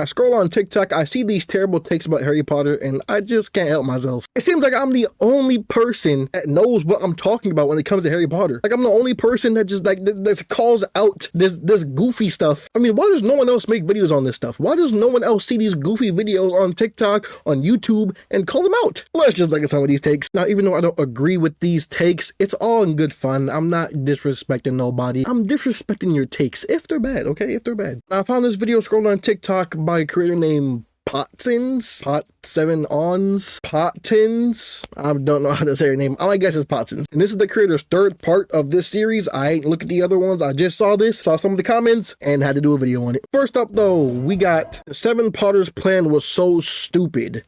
I scroll on TikTok, I see these terrible takes about Harry Potter, and I just can't help myself. It seems like I'm the only person that knows what I'm talking about when it comes to Harry Potter. Like, I'm the only person that just like that calls out this goofy stuff. I mean, why does no one else make videos on this stuff? Why does no one else see these goofy videos on TikTok, on YouTube, and call them out? Let's just look at some of these takes. Now, even though I don't agree with these takes, it's all in good fun. I'm not disrespecting nobody. I'm disrespecting your takes if they're bad, okay? If they're bad. Now, I found this video scrolling on TikTok by a creator named Potsins, Pottins. I don't know how to say her name. All I guess is Potsins. And this is the creator's third part of this series. I ain't look at the other ones. I just saw this, saw some of the comments, and had to do a video on it. First up, though, we got the 7 Potters plan was so stupid.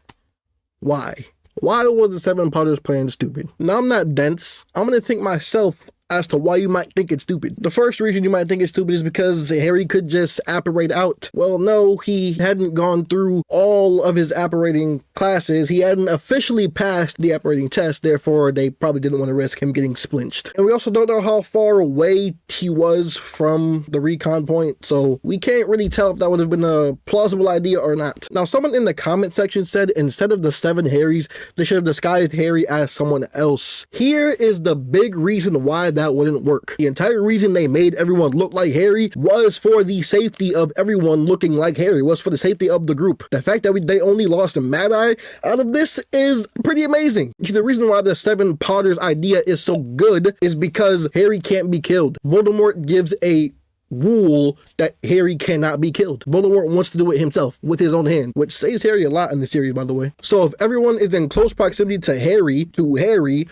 Why? Why was the 7 Potters plan stupid? Now, I'm not dense. I'm going to think myself as to why you might think it's stupid. The first reason you might think it's stupid is because Harry could just apparate out. Well, no, he hadn't gone through all of his apparating classes. He hadn't officially passed the apparating test, therefore they probably didn't want to risk him getting splinched. And we also don't know how far away he was from the recon point, so we can't really tell if that would have been a plausible idea or not. Now, someone in the comment section said instead of the 7 Harrys, they should have disguised Harry as someone else. Here is the big reason why that wouldn't work. The entire reason they made everyone look like Harry was for the safety of everyone looking like Harry, was for the safety of the group. The fact that they only lost Mad Eye out of this is pretty amazing. The reason why the 7 Potters idea is so good is because Harry can't be killed. Voldemort gives a rule that Harry cannot be killed. Voldemort wants to do it himself with his own hand, which saves Harry a lot in the series, by the way. So if everyone is in close proximity to Harry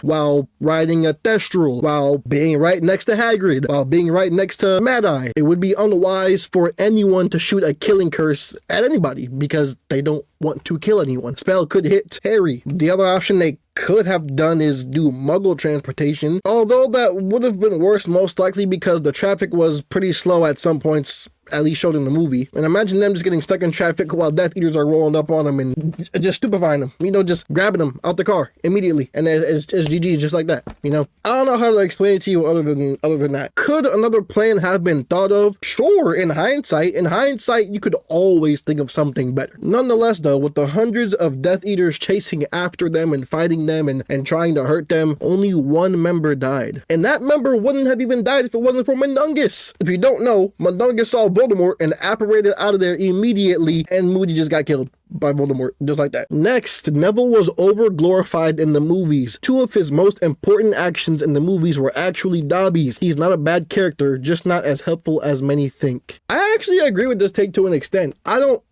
while riding a Thestral, while being right next to Hagrid, while being right next to Mad Eye, it would be unwise for anyone to shoot a killing curse at anybody because they don't want to kill anyone. Spell could hit Harry. The other option they could have done is do Muggle transportation, although that would have been worse most likely because the traffic was pretty slow at some points, at least showed in the movie. And imagine them just getting stuck in traffic while Death Eaters are rolling up on them and just stupefying them, just grabbing them out the car immediately, and it's GG just like that. I don't know how to explain it to you other than that. Could another plan have been thought of? Sure, in hindsight you could always think of something better. Nonetheless though, with the hundreds of Death Eaters chasing after them and fighting them and trying to hurt them, only 1 member died. And that member wouldn't have even died if it wasn't for Mundungus. If you don't know, Mundungus saw Voldemort and apparated out of there immediately, and Moody just got killed by Voldemort, just like that. Next, Neville was over-glorified in the movies. 2 of his most important actions in the movies were actually Dobby's. He's not a bad character, just not as helpful as many think. I actually agree with this take to an extent. I don't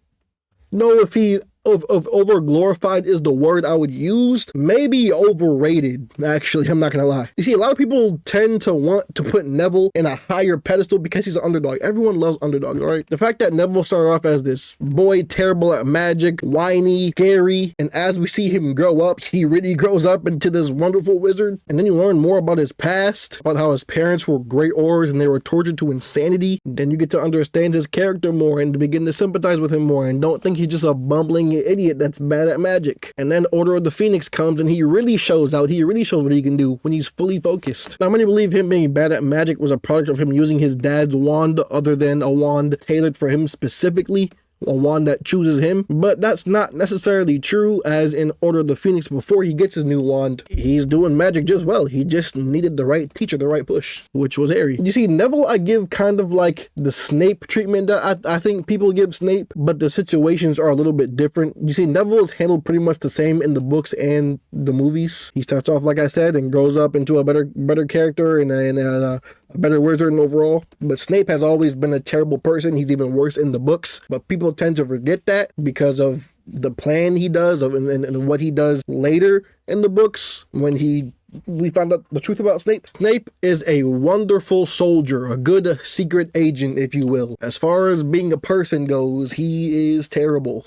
know if he over glorified is the word I would use. Maybe overrated, actually. I'm not gonna lie. You see, a lot of people tend to want to put Neville in a higher pedestal because he's an underdog. Everyone loves underdogs, right? The fact that Neville started off as this boy terrible at magic, whiny, scary, and as we see him grow up, he really grows up into this wonderful wizard. And then you learn more about his past, about how his parents were great Aurors and they were tortured to insanity. Then you get to understand his character more and begin to sympathize with him more and don't think he's just a bumbling idiot that's bad at magic. And then Order of the Phoenix comes and he really shows out. He really shows what he can do when he's fully focused. Now, many believe him being bad at magic was a product of him using his dad's wand other than a wand tailored for him specifically, a wand that chooses him, but that's not necessarily true, as in Order of the Phoenix, before he gets his new wand, he's doing magic just well. He just needed the right teacher, the right push, which was Harry. You see, Neville I give kind of like the Snape treatment that I think people give Snape, but the situations are a little bit different. You see, Neville is handled pretty much the same in the books and the movies. He starts off, like I said, and grows up into a better character and a better wizard overall. But Snape has always been a terrible person. He's even worse in the books. But people tend to forget that because of the plan he does and what he does later in the books when we found out the truth about Snape. Snape is a wonderful soldier, a good secret agent, if you will. As far as being a person goes, he is terrible.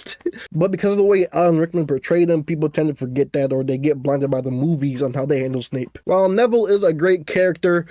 But because of the way Alan Rickman portrayed him, people tend to forget that, or they get blinded by the movies on how they handle Snape. While Neville is a great character,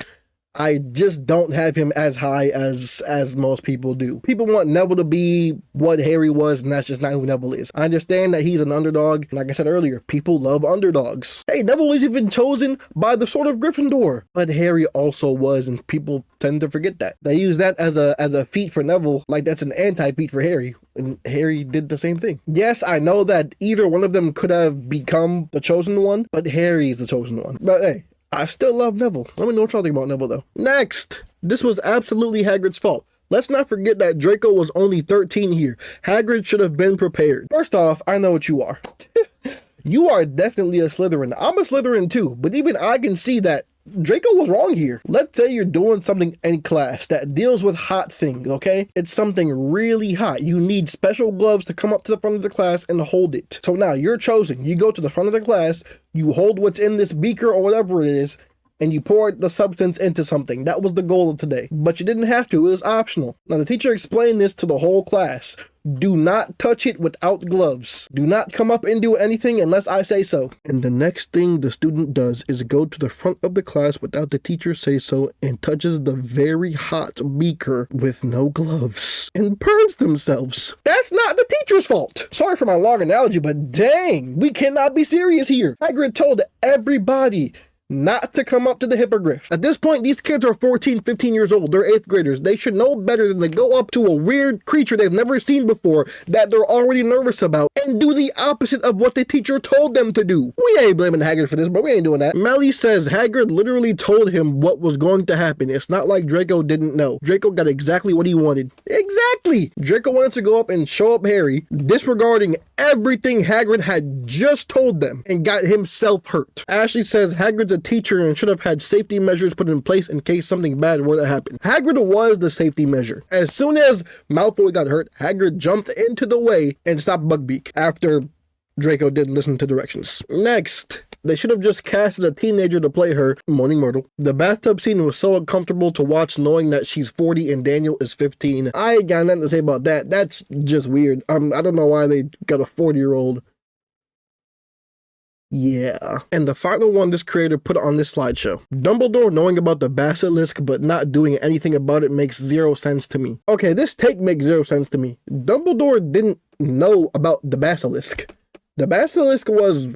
I just don't have him as high as most people do. People want Neville to be what Harry was, and that's just not who Neville is. I understand that he's an underdog. Like I said earlier, people love underdogs. Hey, Neville was even chosen by the Sword of Gryffindor, but Harry also was, and people tend to forget that. They use that as a feat for Neville, like that's an anti-feat for Harry, and Harry did the same thing. Yes, I know that either one of them could have become the chosen one, but Harry is the chosen one. But hey, I still love Neville. Let me know what y'all think about Neville, though. Next, this was absolutely Hagrid's fault. Let's not forget that Draco was only 13 here. Hagrid should have been prepared. First off, I know what you are. You are definitely a Slytherin. I'm a Slytherin too, but even I can see that Draco was wrong here. Let's say you're doing something in class that deals with hot things, okay? It's something really hot. You need special gloves to come up to the front of the class and hold it. So now you're chosen. You go to the front of the class, you hold what's in this beaker or whatever it is, and you pour the substance into something. That was the goal of today. But you didn't have to. It was optional. Now, the teacher explained this to the whole class. Do not touch it without gloves. Do not come up and do anything unless I say so. And the next thing the student does is go to the front of the class without the teacher say so and touches the very hot beaker with no gloves and burns themselves. That's not the teacher's fault. Sorry for my long analogy, but dang, we cannot be serious here. Hagrid told everybody not to come up to the hippogriff. At this point, these kids are 14, 15 years old. They're 8th graders. They should know better than to go up to a weird creature they've never seen before that they're already nervous about and do the opposite of what the teacher told them to do. We ain't blaming Hagrid for this, but we ain't doing that. Melly says Hagrid literally told him what was going to happen. It's not like Draco didn't know. Draco got exactly what he wanted. Exactly! Draco wanted to go up and show up Harry, disregarding everything Hagrid had just told them, and got himself hurt. Ashley says Hagrid's a teacher and should have had safety measures put in place in case something bad were to happen. Hagrid was the safety measure. As soon as Malfoy got hurt, Hagrid jumped into the way and stopped Buckbeak after Draco didn't listen to directions. Next, they should have just casted a teenager to play her, Moaning Myrtle. The bathtub scene was so uncomfortable to watch knowing that she's 40 and Daniel is 15. I ain't got nothing to say about that. That's just weird. I don't know why they got a 40-year-old. Yeah. And the final one this creator put on this slideshow. Dumbledore knowing about the basilisk but not doing anything about it makes zero sense to me. Okay, this take makes zero sense to me. Dumbledore didn't know about the basilisk. The basilisk was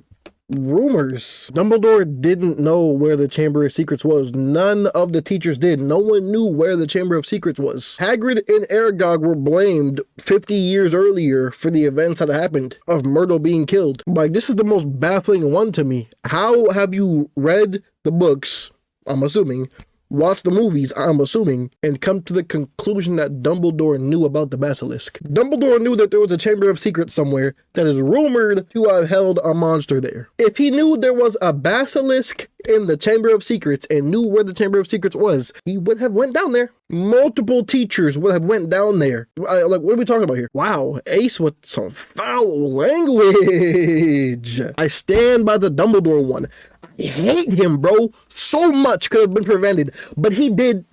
rumors. Dumbledore didn't know where the Chamber of Secrets was. None of the teachers did. No one knew where the Chamber of Secrets was. Hagrid and Aragog were blamed 50 years earlier for the events that happened of Myrtle being killed. Like, this is the most baffling one to me. How have you read the books, I'm assuming, watch the movies, I'm assuming, and come to the conclusion that Dumbledore knew about the basilisk? Dumbledore knew that there was a Chamber of Secrets somewhere that is rumored to have held a monster there. If he knew there was a basilisk in the Chamber of Secrets and knew where the Chamber of Secrets was, he would have went down there. Multiple teachers would have went down there. Like, what are we talking about here? Wow, Ace with some foul language. I stand by the Dumbledore one. I hate him, bro. So much could have been prevented, but he did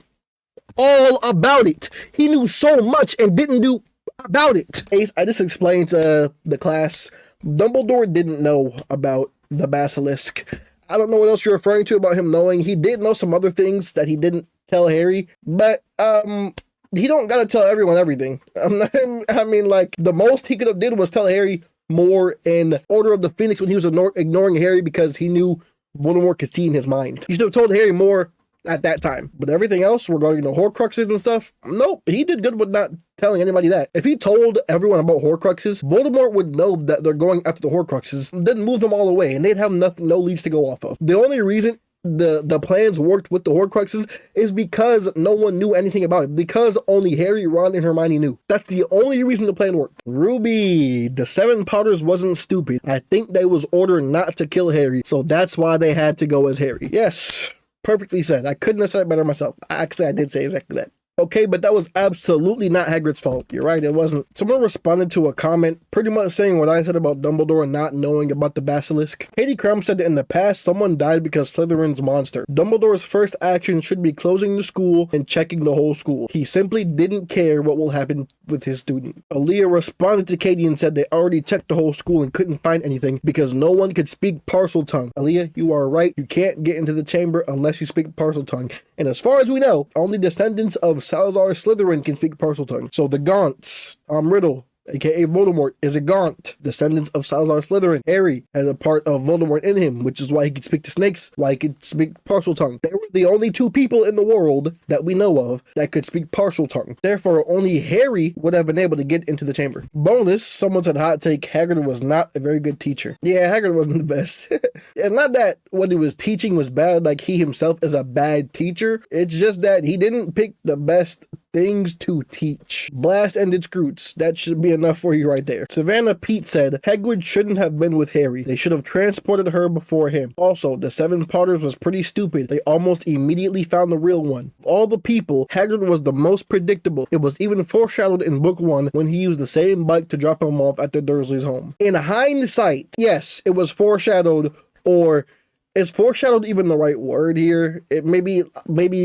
all about it. He knew so much and didn't do about it. Ace, I just explained to the class, Dumbledore didn't know about the basilisk. I don't know what else you're referring to about him knowing. He did know some other things that he didn't tell Harry, but he don't gotta tell everyone everything. I mean, like, the most he could have did was tell Harry more in Order of the Phoenix when he was ignoring Harry because he knew Voldemort could see in his mind. He should have told Harry more at that time. But everything else regarding the Horcruxes and stuff, nope, he did good with not telling anybody that. If he told everyone about Horcruxes, Voldemort would know that they're going after the Horcruxes, then move them all away, and they'd have no leads to go off of. The only reason the plans worked with the Horcruxes is because no one knew anything about it. Because only Harry, Ron, and Hermione knew. That's the only reason the plan worked. Ruby, the Seven Potters wasn't stupid. I think they was ordered not to kill Harry, so that's why they had to go as Harry. Yes, perfectly said. I couldn't have said it better myself. Actually, I did say exactly that. Okay, but that was absolutely not Hagrid's fault. You're right, it wasn't. Someone responded to a comment pretty much saying what I said about Dumbledore not knowing about the basilisk. Katie Crum said that in the past, someone died because Slytherin's monster. Dumbledore's first action should be closing the school and checking the whole school. He simply didn't care what will happen with his student. Aaliyah responded to Katie and said they already checked the whole school and couldn't find anything because no one could speak Parseltongue. Aaliyah, you are right. You can't get into the chamber unless you speak Parseltongue. And as far as we know, only descendants of Salazar Slytherin can speak Parseltongue. So the Gaunts, Tom Riddle, aka Voldemort, is a Gaunt, descendants of Salazar Slytherin. Harry has a part of Voldemort in him, which is why he could speak to snakes, why he could speak Parseltongue. They were the only two people in the world that we know of that could speak Parseltongue. Therefore, only Harry would have been able to get into the chamber. Bonus, someone said hot take, Hagrid was not a very good teacher. Yeah, Hagrid wasn't the best. It's not that what he was teaching was bad, like he himself is a bad teacher. It's just that he didn't pick the best things to teach. Blast-ended Scroots. That should be enough for you right there. Savannah Pete said, Hagrid shouldn't have been with Harry. They should have transported her before him. Also, the Seven Potters was pretty stupid. They almost immediately found the real one. Of all the people, Hagrid was the most predictable. It was even foreshadowed in book 1 when he used the same bike to drop him off at the Dursley's home. In hindsight, yes, it was foreshadowed, or is foreshadowed even the right word here? Maybe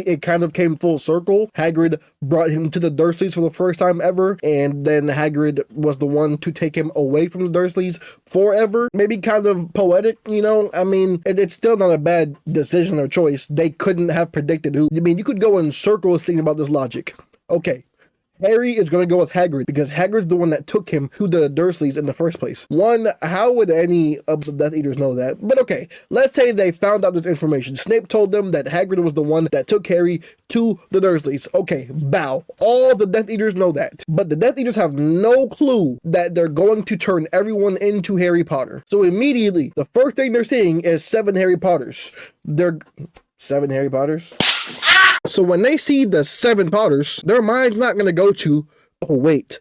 it kind of came full circle. Hagrid brought him to the Dursleys for the first time ever, and then Hagrid was the one to take him away from the Dursleys forever. Maybe kind of poetic, you know? I mean, it's still not a bad decision or choice. They couldn't have predicted who. I mean, you could go in circles thinking about this logic. Okay. Harry is going to go with Hagrid because Hagrid's the one that took him to the Dursleys in the first place. One, how would any of the Death Eaters know that? But okay, let's say they found out this information. Snape told them that Hagrid was the one that took Harry to the Dursleys. Okay, bow. All the Death Eaters know that. But the Death Eaters have no clue that they're going to turn everyone into Harry Potter. So immediately, the first thing they're seeing is 7 Harry Potters. 7 Harry Potters? So when they see the 7 Potters, their mind's not going to go to, oh wait,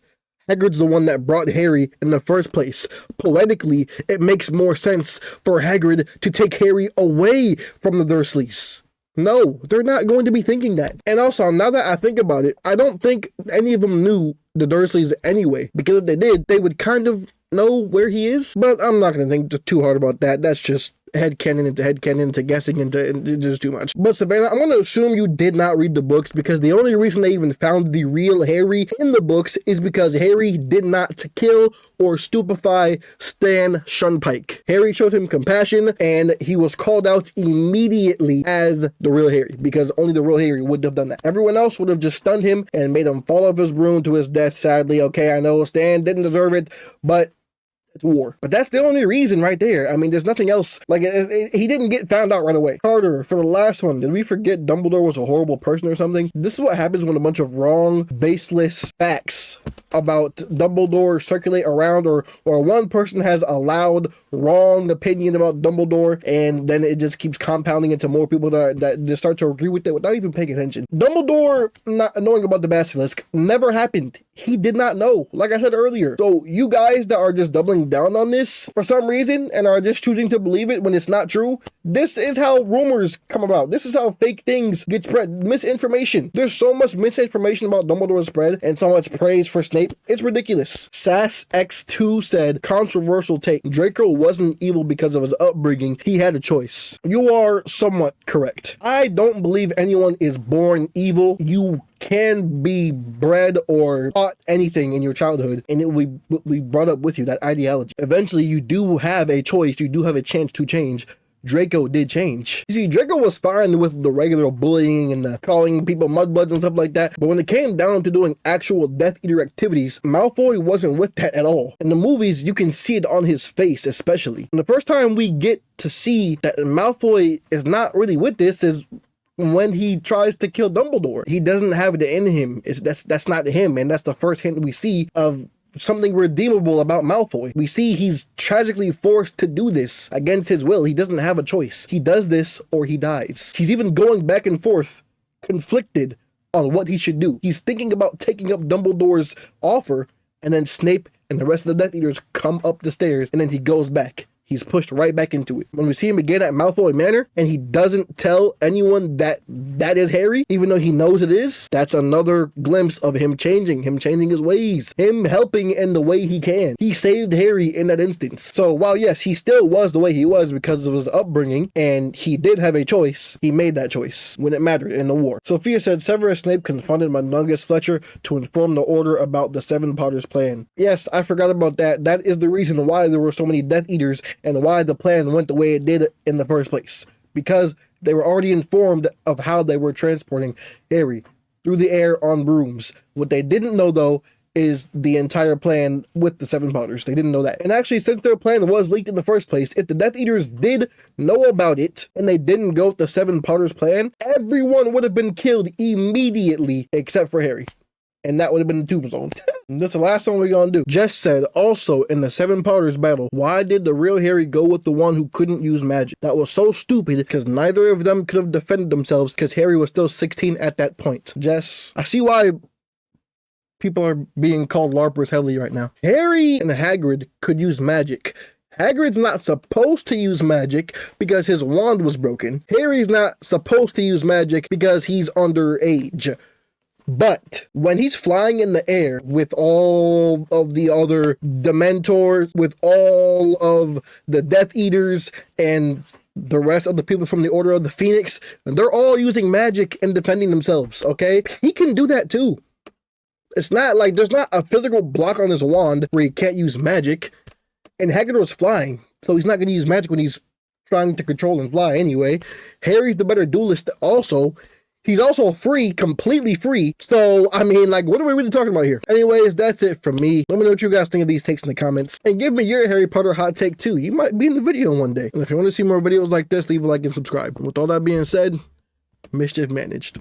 Hagrid's the one that brought Harry in the first place. Poetically, it makes more sense for Hagrid to take Harry away from the Dursleys. No, they're not going to be thinking that. And also, now that I think about it, I don't think any of them knew the Dursleys anyway, because if they did, they would kind of know where he is. But I'm not going to think too hard about that. That's just headcanon into guessing into just too much. But Savannah, I'm going to assume you did not read the books, because the only reason they even found the real Harry in the books is because Harry did not kill or stupefy Stan Shunpike. Harry showed him compassion, and he was called out immediately as the real Harry, because only the real Harry would have done that. Everyone else would have just stunned him and made him fall off his broom to his death, sadly. Okay, I know Stan didn't deserve it, but it's war. But that's the only reason right there. I mean, there's nothing else. Like, he didn't get found out right away. Carter, for the last one, did we forget Dumbledore was a horrible person or something? This is what happens when a bunch of wrong, baseless facts about Dumbledore circulate around, or one person has a loud, wrong opinion about Dumbledore, and then it just keeps compounding into more people that just start to agree with it without even paying attention. Dumbledore not knowing about the basilisk never happened. He did not know, like I said earlier. So you guys that are just doubling down on this for some reason and are just choosing to believe it when it's not true, this is how rumors come about. This is how fake things get spread. Misinformation. There's so much misinformation about Dumbledore spread, and so much praise for Snape. It's ridiculous. SassX2 said, controversial take. Draco wasn't evil because of his upbringing. He had a choice. You are somewhat correct. I don't believe anyone is born evil. You can be bred or taught anything in your childhood, and it will be brought up with you, that ideology. Eventually, you do have a choice. You do have a chance to change. Draco did change. You see, Draco was fine with the regular bullying and the calling people mudbloods and stuff like that, but when it came down to doing actual Death Eater activities, Malfoy wasn't with that at all. In the movies, you can see it on his face, especially. And the first time we get to see that Malfoy is not really with this is when he tries to kill Dumbledore. He doesn't have it in him. That's not him, and that's the first hint we see of something redeemable about Malfoy. We see he's tragically forced to do this against his will. He doesn't have a choice. He does this or he dies. He's even going back and forth, conflicted on what he should do. He's thinking about taking up Dumbledore's offer, and then Snape and the rest of the Death Eaters come up the stairs, and then he goes back. he's pushed right back into it. When we see him again at Malfoy Manor, and he doesn't tell anyone that that is Harry, even though he knows it is, that's another glimpse of him changing his ways, him helping in the way he can. He saved Harry in that instance. So while yes, he still was the way he was because of his upbringing, and he did have a choice, he made that choice when it mattered in the war. Sophia said Severus Snape confronted Mundungus Fletcher to inform the Order about the Seven Potters plan. Yes, I forgot about that. That is the reason why there were so many Death Eaters and why the plan went the way it did in the first place. Because they were already informed of how they were transporting Harry through the air on brooms. What they didn't know, though, is the entire plan with the Seven Potters. They didn't know that. And actually, since their plan was leaked in the first place, if the Death Eaters did know about it and they didn't go with the Seven Potters plan, everyone would have been killed immediately except for Harry. And that would have been the tombstone. That's the last one we're gonna do. Jess said, also in the Seven Potters battle, why did the real Harry go with the one who couldn't use magic? That was so stupid because neither of them could have defended themselves because Harry was still 16 at that point. Jess, I see why people are being called LARPers heavily right now. Harry and Hagrid could use magic. Hagrid's not supposed to use magic because his wand was broken. Harry's not supposed to use magic because he's underage. But when he's flying in the air with all of the other Dementors, with all of the Death Eaters, and the rest of the people from the Order of the Phoenix, they're all using magic and defending themselves, okay? He can do that too. It's not like there's not a physical block on his wand where he can't use magic. And Hagrid was flying, so he's not going to use magic when he's trying to control and fly anyway. Harry's the better duelist also. He's also free, completely free. So, I mean, like, what are we really talking about here? Anyways, that's it from me. Let me know what you guys think of these takes in the comments. And give me your Harry Potter hot take too. You might be in the video one day. And if you want to see more videos like this, leave a like and subscribe. With all that being said, mischief managed.